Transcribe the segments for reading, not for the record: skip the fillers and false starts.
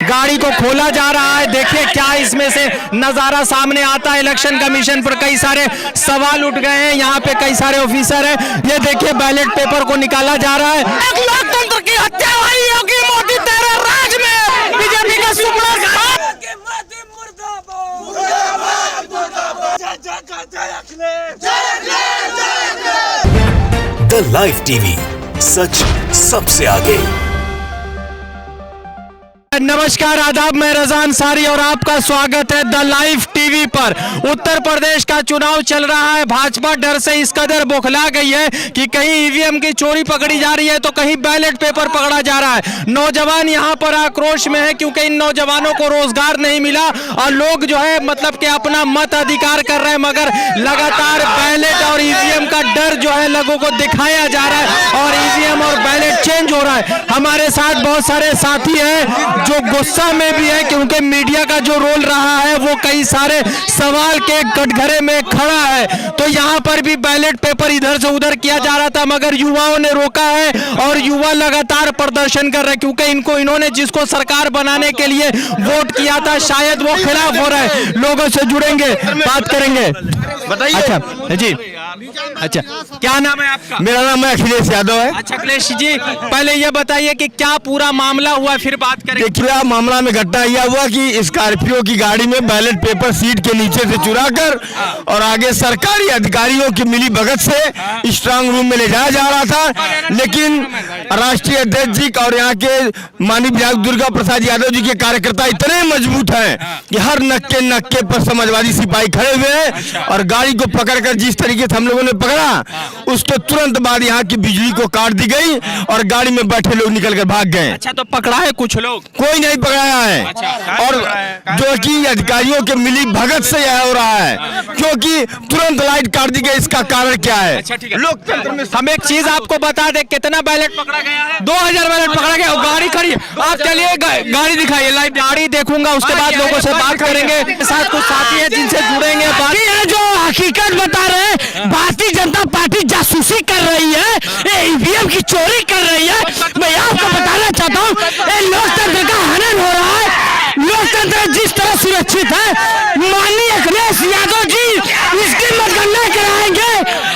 गाड़ी को खोला जा रहा है। देखिए क्या इसमें से नजारा सामने आता है। इलेक्शन कमीशन पर कई सारे सवाल उठ गए हैं। यहाँ पे कई सारे ऑफिसर हैं। ये देखिए बैलेट पेपर को निकाला जा रहा है। लोकतंत्र की हत्या हुई योगी मोदी तेरे राज में। बीजेपी का सुपड़ा द लाइव टीवी, सच सबसे आगे। नमस्कार, आदाब, मैं रज़ा अंसारी और आपका स्वागत है द लाइव टीवी पर। उत्तर प्रदेश का चुनाव चल रहा है। भाजपा डर से इस कदर बौखला गई है कि कहीं ईवीएम की चोरी पकड़ी जा रही है तो कहीं बैलेट पेपर पकड़ा जा रहा है। नौजवान यहां पर आक्रोश में है क्योंकि इन नौजवानों को रोजगार नहीं मिला और लोग जो है मतलब कि अपना मत अधिकार कर रहे हैं, मगर लगातार बैलेट और ईवीएम का डर जो है लोगों को दिखाया जा रहा है और ईवीएम और बैलेट चेंज हो रहा है। हमारे साथ बहुत सारे साथी हैं जो गुस्सा में भी है क्योंकि मीडिया का जो रोल रहा है वो कई सारे सवाल के कटघरे में खड़ा है। तो यहाँ पर भी बैलेट पेपर इधर से उधर किया जा रहा था मगर युवाओं ने रोका है और युवा लगातार प्रदर्शन कर रहे हैं क्योंकि इन्होंने जिसको सरकार बनाने के लिए वोट किया था शायद वो खिलाफ हो रहा है। लोगों से जुड़ेंगे, बात करेंगे। बताइए। अच्छा जी, अच्छा क्या नाम है आपका? मेरा नाम है अखिलेश यादव है। अच्छा अखिलेश जी, पहले ये बताइए कि क्या पूरा मामला हुआ फिर बात करेंगे। देखिए मामला में घटना यह हुआ कि स्कॉर्पियो की गाड़ी में बैलेट पेपर सीट के नीचे से चुरा कर और आगे सरकारी अधिकारियों की मिली भगत से स्ट्रांग रूम में ले जाया जा रहा था। लेकिन राष्ट्रीय अध्यक्ष जी और यहाँ के माननीय विधायक दुर्गा प्रसाद यादव जी के कार्यकर्ता इतने मजबूत हैं कि हर नक्के पर समाजवादी सिपाही खड़े हुए हैं और गाड़ी को पकड़कर जिस तरीके से हम लोगों ने पकड़ा उसके तुरंत बाद यहाँ की बिजली को काट दी गई और गाड़ी में बैठे लोग निकलकर भाग गए। अच्छा, तो पकड़ा है कुछ लोग? कोई नहीं पकड़ाया है। अच्छा, और जो कि अधिकारियों के मिली भगत से यह हो रहा है क्योंकि तुरंत लाइट काट दी गई। इसका कारण क्या है? अच्छा ठीक है, लोकतंत्र में हम एक चीज आपको बता दें, कितना बैलेट पकड़ा गया है? 2000 बैलेट पकड़ा गया। गाड़ी खड़ी है, आप चलिए गाड़ी दिखाइए, लाइव गाड़ी देखूंगा उसके बाद लोगों से बात करेंगे। साथ कुछ साथी है जिनसे जुड़ेंगे। बाकी है जो हकीकत बता रहे हैं, भारतीय जनता पार्टी जासूसी कर रही है, ईवीएम की चोरी कर रही है। मैं आपको बताना चाहता हूँ लोकतंत्र का हनन हो रहा है। लोकतंत्र जिस तरह सुरक्षित है, माननीय अखिलेश यादव जी इसकी मतगणना कराएंगे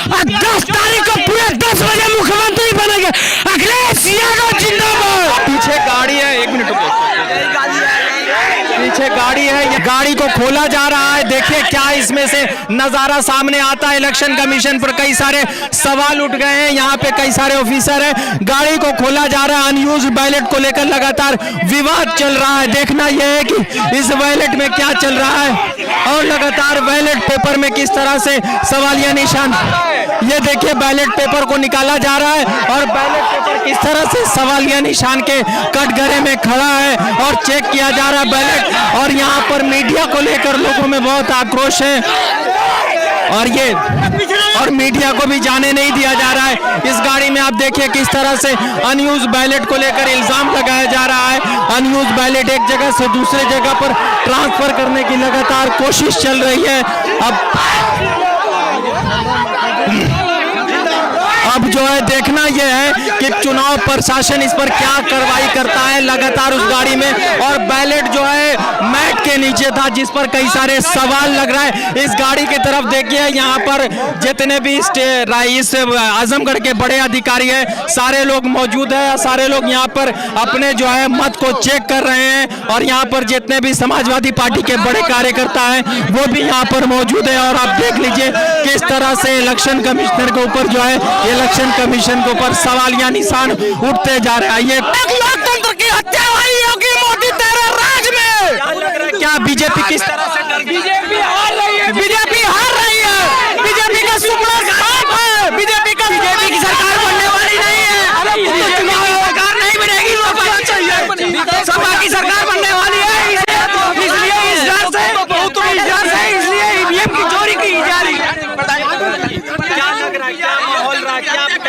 और 10 तारीख को पूरे 10 बजे मुख्यमंत्री बनेंगे। अखिलेश यादव जिंदाबाद। पीछे गाड़ी है, 1 मिनट रुको, पीछे गाड़ी है। ये गाड़ी को खोला जा रहा है। देखिए क्या इसमें से नजारा सामने आता है। इलेक्शन कमीशन पर कई सारे सवाल उठ गए हैं। यहाँ पे कई सारे ऑफिसर हैं। गाड़ी को खोला जा रहा है। अनयूज बैलेट को लेकर लगातार विवाद चल रहा है। देखना यह है कि इस बैलेट में क्या चल रहा है और लगातार बैलेट पेपर में किस तरह से सवालिया निशान। ये देखिए बैलेट पेपर को निकाला जा रहा है और बैलेट पेपर किस तरह से सवालिया निशान के कटघरे में खड़ा है और चेक किया जा रहा है बैलेट। और यहाँ पर मीडिया को लेकर लोगों में बहुत आक्रोश है और मीडिया को भी जाने नहीं दिया जा रहा है। इस गाड़ी में आप देखिए किस तरह से अनयूज बैलेट को लेकर इल्जाम लगाया जा रहा है। अनयूज बैलेट एक जगह से दूसरे जगह पर ट्रांसफर करने की लगातार कोशिश चल रही है। अब जो है देखना यह है कि चुनाव प्रशासन इस पर क्या कार्रवाई करता है। लगातार उस गाड़ी में और बैलेट जो है मैट के नीचे था जिस पर कई सारे सवाल लग रहा है। इस गाड़ी की तरफ देखिए, यहाँ पर जितने भी इस आजमगढ़ के बड़े अधिकारी हैं सारे लोग मौजूद हैं। सारे लोग यहाँ पर अपने जो है मत को चेक कर रहे हैं और यहाँ पर जितने भी समाजवादी पार्टी के बड़े कार्यकर्ता हैं वो भी यहाँ पर मौजूद है। और आप देख लीजिए किस तरह से इलेक्शन कमिश्नर के ऊपर जो है इलेक्शन कमीशन के ऊपर सवालिया निशान उठते जा रहे हैं। ये लोकतंत्र की हत्या हुई योगी मोदी तेरे राज में। क्या बीजेपी किस तरह से? बीजेपी हार रही है। बीजेपी हार रही है। बीजेपी का सुपड़ा साफ है। बीजेपी की सरकार बनने वाली नहीं है। सरकार नहीं बनेगी, सपा की सरकार बनने वाली है। इसलिए इस डर से इसलिए ईवीएम की चोरी की जा रही है। क्या लग रहा है, क्या माहौल रहा है?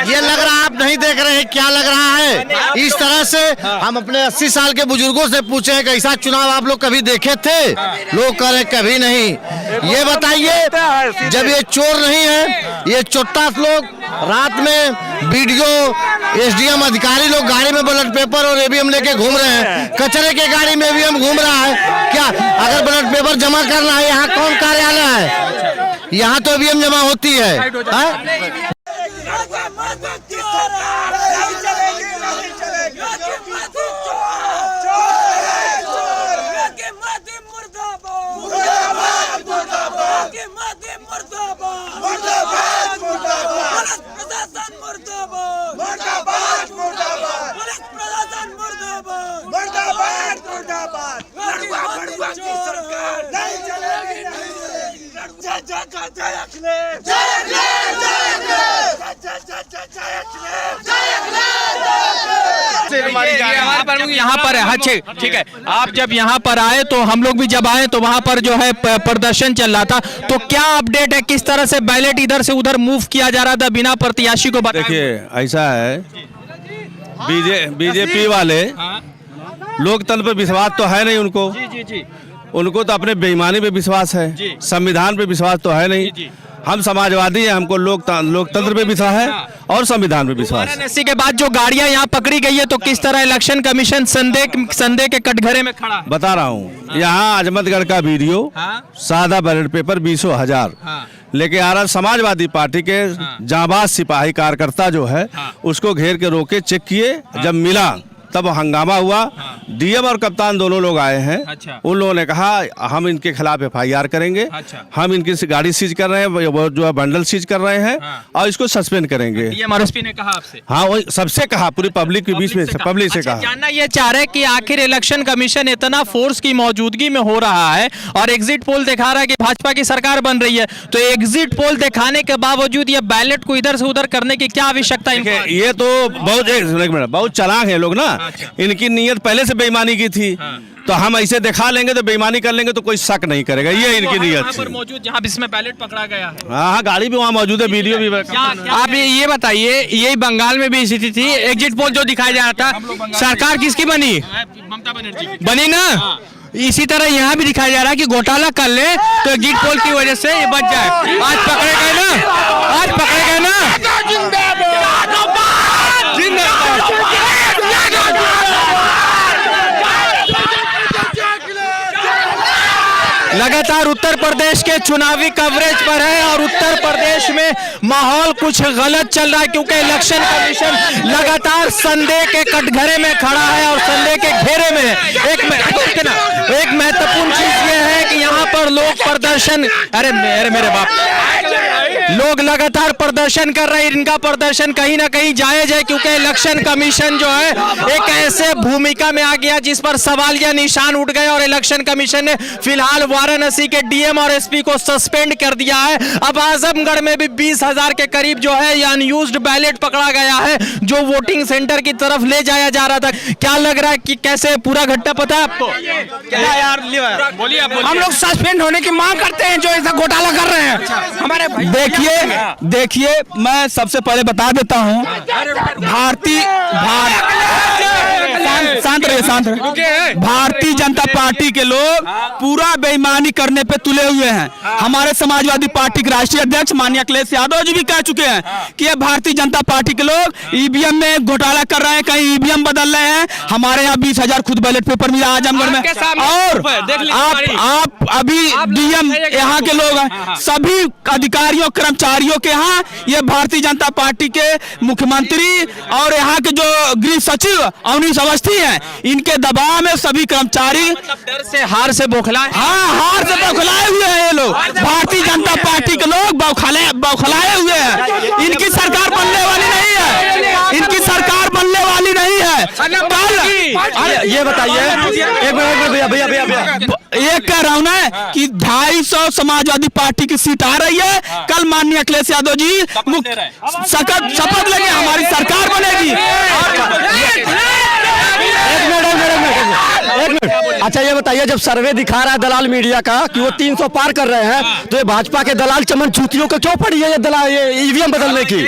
ये लग रहा है, आप नहीं देख रहे हैं क्या लग रहा है। इस तरह से हम अपने 80 साल के बुजुर्गों से पूछे हैं कि ऐसा चुनाव आप लोग कभी देखे थे? लोग कह रहे कभी नहीं। ये बताइए, जब ये चोर नहीं है, ये चोट्टा लोग रात में बीडीओ एसडीएम अधिकारी लोग गाड़ी में बैलेट पेपर और ईवीएम लेके घूम रहे हैं। कचरे के गाड़ी में ईवीएम घूम रहा है। क्या अगर बैलेट पेपर जमा करना है, यहाँ कौन कार्यालय है? यहाँ तो ईवीएम जमा होती है। यहाँ पर है। अच्छा ठीक है, आप जब यहाँ पर आए तो हम लोग भी जब आए तो वहाँ पर जो है प्रदर्शन चल रहा था, तो क्या अपडेट है, किस तरह से बैलेट इधर से उधर मूव किया जा रहा था बिना प्रत्याशी को बताए? देखिए ऐसा है, बीजेपी वाले लोकतंत्र पे विश्वास तो है नहीं उनको। जी। उनको तो अपने बेईमानी पे विश्वास है, संविधान पे विश्वास तो है नहीं। हम समाजवादी हैं, हमको लोकतंत्र पे विश्वास है और संविधान पे विश्वास है। वाराणसी के बाद जो गाड़ियां यहाँ पकड़ी गई है, तो किस तरह इलेक्शन कमीशन संदेह के कटघरे में खड़ा है? बता रहा हूँ, यहाँ अजमतगढ़ का वीडियो सादा बैलेट पेपर 20,000 लेके आ रहा। समाजवादी पार्टी के जांबाज सिपाही कार्यकर्ता जो है उसको घेर के रोके, चेक किए, जब मिला तब हंगामा हुआ। डीएम और कप्तान दोनों लोग आए हैं। अच्छा। उन लोगों ने कहा हम इनके खिलाफ एफआईआर करेंगे। अच्छा। हम इनकी गाड़ी सीज कर रहे हैं, वो जो है बंडल सीज कर रहे हैं और इसको सस्पेंड करेंगे। डीएम और एसपी ने कहा आपसे? हाँ, वही सबसे कहा, पूरी पब्लिक के बीच में पब्लिक से कहा। जानना ये चाह रहे कि आखिर इलेक्शन कमीशन इतना फोर्स की मौजूदगी में हो रहा है और एग्जिट पोल दिखा रहा है कि भाजपा की सरकार बन रही है, तो एग्जिट पोल दिखाने के बावजूद ये बैलेट को इधर से उधर करने की क्या आवश्यकता है? ये तो बहुत चालाक है लोग ना। इनकी नीयत पहले से बेईमानी की थी, तो हम ऐसे दिखा लेंगे तो बेईमानी कर लेंगे तो कोई शक नहीं करेगा। ये इनकी नीयत थी। मौजूद जहाँ इसमें बैलेट पकड़ा गया है, हाँ, गाड़ी भी वहाँ मौजूद है, वीडियो भी। आप ये बताइए, यही बंगाल में भी स्थिति थी, एग्जिट पोल जो दिखाया जा रहा था, सरकार किसकी बनी? ममता बनर्जी बनी ना। इसी तरह यहाँ भी दिखाया जा रहा है कि घोटाला कर ले तो एग्जिट पोल की वजह से ये बच जाए। आज पकड़े गए ना, आज पकड़े गए ना। लगातार उत्तर प्रदेश के चुनावी कवरेज पर है और उत्तर प्रदेश में माहौल कुछ गलत चल रहा है, क्योंकि इलेक्शन कमीशन लगातार संदेह के कटघरे में खड़ा है और संदेह के घेरे में एक महत्वपूर्ण चीज ये है कि यहाँ पर लोग प्रदर्शन, अरे मेरे बाप, लोग लगातार प्रदर्शन कर रहे हैं। इनका प्रदर्शन कहीं ना कहीं जायज है, क्योंकि इलेक्शन कमीशन जो है एक ऐसे भूमिका में आ गया जिस पर सवाल या निशान उठ गए और इलेक्शन कमीशन ने फिलहाल वाराणसी के डीएम और एसपी को सस्पेंड कर दिया है। अब आजमगढ़ में भी 20,000 के करीब जो है ये अनयूज्ड बैलेट पकड़ा गया है, जो वोटिंग सेंटर की तरफ ले जाया जा रहा था। क्या लग रहा है कि कैसे पूरा घटना पता है आपको? क्या यार, बोलिए। हम लोग सस्पेंड होने की मांग करते हैं जो ऐसा घोटाला कर रहे हैं हमारे। देखिए मैं सबसे पहले बता देता हूँ, भारतीय जनता पार्टी के लोग पूरा बेईमानी करने पे तुले हुए हैं। हमारे समाजवादी पार्टी के राष्ट्रीय अध्यक्ष माननीय अखिलेश यादव जी भी कह चुके हैं कि ये भारतीय जनता पार्टी के लोग ईवीएम में घोटाला कर रहे हैं, कहीं ईवीएम बदल रहे हैं। हमारे यहाँ 20,000 खुद बैलेट पेपर मिला आजमगढ़ में। और आप अभी डीएम यहाँ के लोग हैं, सभी अधिकारियों कर्मचारियों के यहाँ ये भारतीय जनता पार्टी के मुख्यमंत्री और यहाँ के जो गृह सचिव अवनीश अवस्थी हैं, इनके दबाव में सभी कर्मचारी डर से हार से बौखलाए। हाँ, हार से बौखलाए हुए हैं। ये लोग भारतीय जनता पार्टी के लोग बौखलाए हुए हैं। इनकी सरकार बनने वाली नहीं है, इनकी सरकार बनने वाली नहीं है। कल ये बताइए, एक मिनट भैया, ये कह रहा हूँ ना कि 250 समाजवादी पार्टी की सीट आ रही है। कल माननीय अखिलेश यादव जी शपथ लेंगे, हमारी सरकार बनेगी। एक मिनट अच्छा ये बताइए, जब सर्वे दिखा रहा है दलाल मीडिया का कि वो 300 पार कर रहे हैं, तो ये भाजपा के दलाल चमन चूतियों को क्यों पड़ी है ये दलाल, ये ईवीएम बदलने की?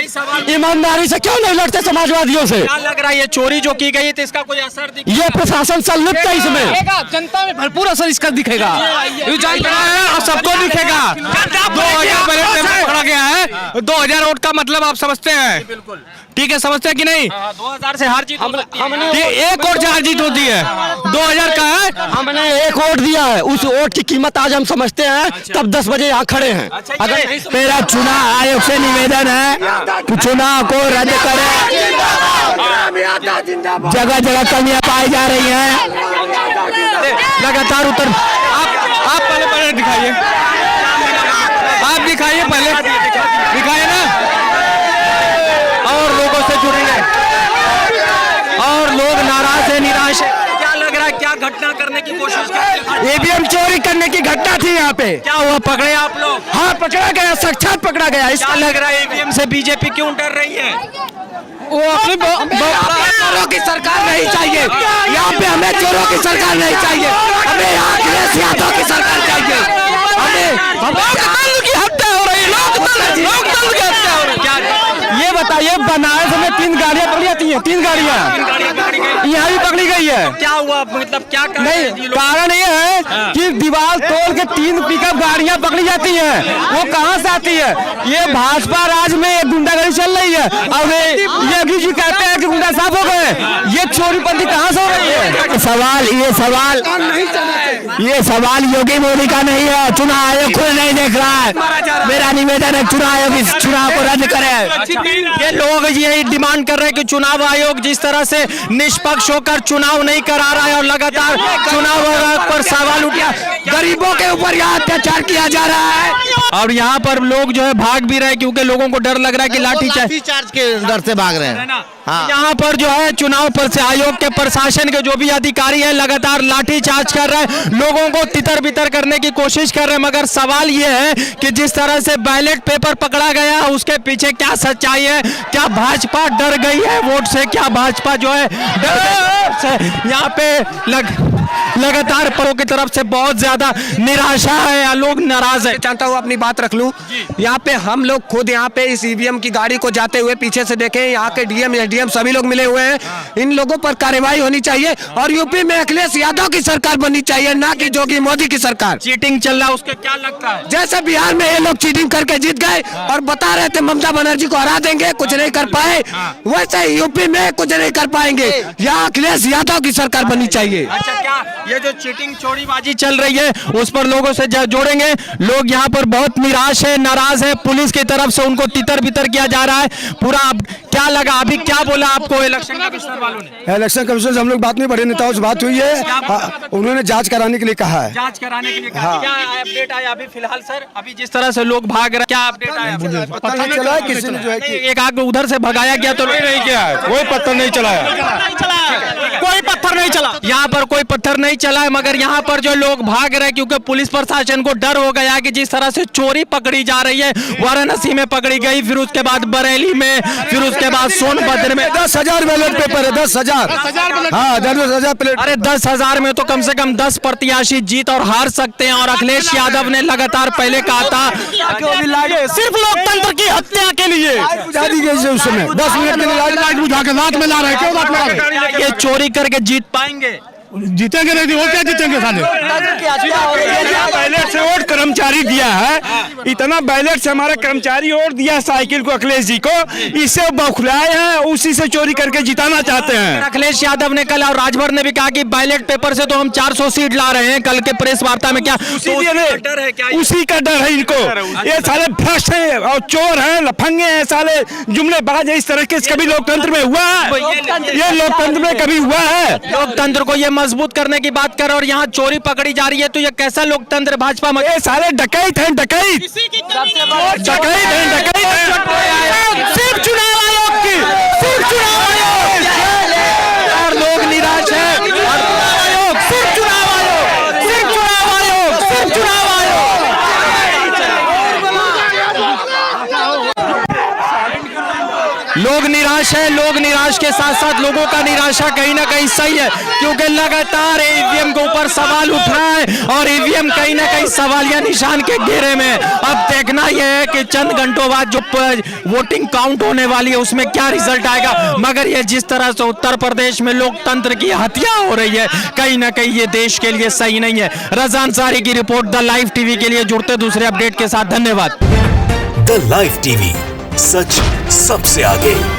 ईमानदारी से क्यों नहीं लड़ते समाजवादियों से? क्या लग रहा है ये चोरी जो की गई थी इसका कोई असर दिख? ये प्रशासन संलिप्त है इसमें। जनता में भरपूर असर इसका दिखेगा, सबको दिखेगा। 2000 बैलेट पेपर पकड़ा गया है, 2000 वोट का मतलब आप समझते हैं? बिल्कुल ठीक है, समझते हैं कि नहीं? 2000 से हार जीत हो सकती है। ये एक वोट से हार जीत होती है, 2000 का है। हमने एक वोट दिया है, उस वोट की कीमत आज हम समझते हैं, तब 10 बजे यहाँ खड़े हैं। अगर मेरा चुनाव आयोग से निवेदन है कि चुनाव को रद्द करें। जगह जगह कमियां पाई जा रही हैं, लगातार उतर। आप पहले दिखाइए, आप दिखाइए, पहले दिखाइए ना, और लोगों से जुड़ेंगे और लोग नाराज है, निराश है। क्या लग रहा है, क्या घटना करने की कोशिश कर रहे हैं? ईवीएम चोरी करने की घटना थी यहाँ पे। क्या हुआ, पकड़े आप लोग? हाँ, पकड़ा गया, साक्षात पकड़ा गया। क्या लग रहा है ईवीएम से बीजेपी क्यों डर रही है? वो अपने चोरों की सरकार नहीं चाहिए, यहाँ पे हमें चोरों की सरकार नहीं चाहिए, हमें यहाँ अखिलेश यादव की सरकार चाहिए। हमें लोकतंत्र की हत्या हो रही है, लोकतंत्र की हत्या हो रही है। ये बताइए, बनारस में 3 गाड़ियाँ पकड़ी जाती हैं, 3 गाड़ियाँ यहाँ भी पकड़ी गई है। क्या हुआ, मतलब क्या नहीं, कारण ये है कि दीवार तोड़ के 3 पिकअप गाड़ियां पकड़ी जाती हैं। वो कहां से आती है? ये भाजपा राज में एक गुंडागर्दी चल रही है। अब योगी जी कहते हैं कि गुंडा साफ हो गए, ये चोरीपंथी कहां से हो रही है? ये सवाल योगी मोदी का नहीं है, चुनाव आयोग खुद नहीं देख रहा है। मेरा निवेदन है, चुनाव आयोग इस चुनाव को रद्द करे। ये लोग यही डिमांड कर रहे हैं कि चुनाव आयोग जिस तरह से निष्पक्ष होकर चुनाव नहीं करा रहा है और लगातार चुनाव आयोग पर सवाल उठा, गरीबों के ऊपर यहाँ अत्याचार किया जा रहा है। और यहाँ पर लोग जो है भाग भी रहे क्योंकि लोगों को डर लग रहा है कि लाठी चार्ज के डर से भाग रहे हैं। हाँ। यहाँ पर जो है चुनाव पर से आयोग के प्रशासन के जो भी अधिकारी है लगातार लाठी चार्ज कर रहे हैं, लोगों को तितर बितर करने की कोशिश कर रहे हैं। मगर सवाल ये है कि जिस तरह से बैलेट पेपर पकड़ा गया उसके पीछे क्या सच्चाई है? क्या भाजपा डर गई है वोट से? क्या भाजपा जो है डर गई है? यहाँ पे लगातार परों की तरफ से बहुत ज्यादा निराशा है या लोग नाराज है। चाहता हूँ अपनी बात रख लूं, यहाँ पे हम लोग खुद यहाँ पे इस ईवीएम की गाड़ी को जाते हुए पीछे से देखें, यहाँ के डीएम एसडीएम सभी लोग मिले हुए हैं। इन लोगों पर कार्रवाई होनी चाहिए और यूपी में अखिलेश यादव की सरकार बननी चाहिए, ना कि जोगी मोदी की सरकार। चीटिंग चल रहा है, उसके क्या लगता है? जैसे बिहार में ये लोग चीटिंग करके जीत गए और बता रहे थे ममता बनर्जी को हरा देंगे, कुछ नहीं कर पाए, वैसे यूपी में कुछ नहीं कर पाएंगे। यहाँ अखिलेश यादव की सरकार बननी चाहिए। अच्छा, क्या ये जो चीटिंग चोरीबाजी चल रही है उस पर लोगों से जोड़ेंगे। लोग यहाँ पर बहुत निराश है, नाराज है, पुलिस की तरफ से उनको तितर बितर किया जा रहा है पूरा। क्या लगा, अभी क्या बोला आपको इलेक्शन कमिश्नर वालों ने? इलेक्शन कमीशन से हम लोग बात नहीं, बड़े नेताओं से बात हुई है, उन्होंने जांच कराने के लिए कहा है। जांच कराने के लिए कहा। क्या अपडेट आया अभी फिलहाल सर? अभी जिस तरह से लोग भाग रहे, क्या अपडेट आया? पता नहीं चला है किसी ने जो है कि एक आग उधर से भगाया गया तो नहीं किया है, कोई पत्थर नहीं चलाया, कोई पत्थर नहीं चला, यहाँ पर कोई पत्थर नहीं चला है। मगर यहाँ पर जो लोग भाग रहे क्योंकि पुलिस प्रशासन को डर हो गया कि जिस तरह से चोरी पकड़ी जा रही है, वाराणसी में पकड़ी गई, फिर उसके बाद बरेली में, फिर उसके बाद सोनभद्र में 10,000 बैलेट पेपर है, 10,000। हाँ, 10,000 प्लेट। अरे 10,000 में तो कम से कम 10 प्रत्याशी जीत और हार सकते हैं। और अखिलेश यादव ने लगातार पहले कहा था सिर्फ लोकतंत्र की हत्या के लिए बुझा दी गई उस समय 10 मिनट के लिए लाइट बुझा के रात में ला रहे हैं। क्यों रात में ला रहे हैं? ये चोरी करके जीत पाएंगे? जीतेंगे नहीं, वो क्या जीतेंगे साले? बैलेट से वोट कर्मचारी दिया है, इतना बैलेट से हमारा कर्मचारी वोट दिया साइकिल को, अखिलेश जी को, इससे बौखलाए हैं, उसी से चोरी करके जिताना चाहते हैं। अखिलेश यादव ने कल और राजभर ने भी कहा कि बैलेट पेपर से तो हम 400 सीट ला रहे हैं। कल के प्रेस वार्ता में क्या उसी का डर है इनको? ये साले भ्रष्ट है और चोर है, लफंगे हैं, साले जुमलेबाज है। इस तरह के कभी लोकतंत्र में हुआ है? ये लोकतंत्र में कभी हुआ है? लोकतंत्र को ये मजबूत करने की बात कर और यहाँ चोरी पकड़ी जा रही है, तो ये कैसा लोकतंत्र भाजपा में? ये सारे डकैत हैं, डकैत डकैत हैं, डकैत हैं। सिर्फ चुनाव आयोग की, सिर्फ चुनाव आयोग। और लोग निराश है। सिर्फ चुनाव आयोग, सिर्फ चुनाव आयोग, सिर्फ चुनाव आयोग। लोग निराश है, लोग निराश के साथ साथ लोगों का निराशा कहीं ना कहीं सही है, क्योंकि लगातार ईवीएम के ऊपर सवाल उठ रहा है और ईवीएम कहीं ना कहीं सवालिया निशान के घेरे में। अब देखना यह है कि चंद घंटों बाद जो वोटिंग काउंट होने वाली है उसमें क्या रिजल्ट आएगा। मगर ये जिस तरह से उत्तर प्रदेश में लोकतंत्र की हत्या हो रही है, कहीं ना कहीं ये देश के लिए सही नहीं है। रज़ा अंसारी की रिपोर्ट, द लाइव टीवी के लिए जुड़ते दूसरे अपडेट के साथ। धन्यवाद। द लाइव टीवी, सच सबसे आगे।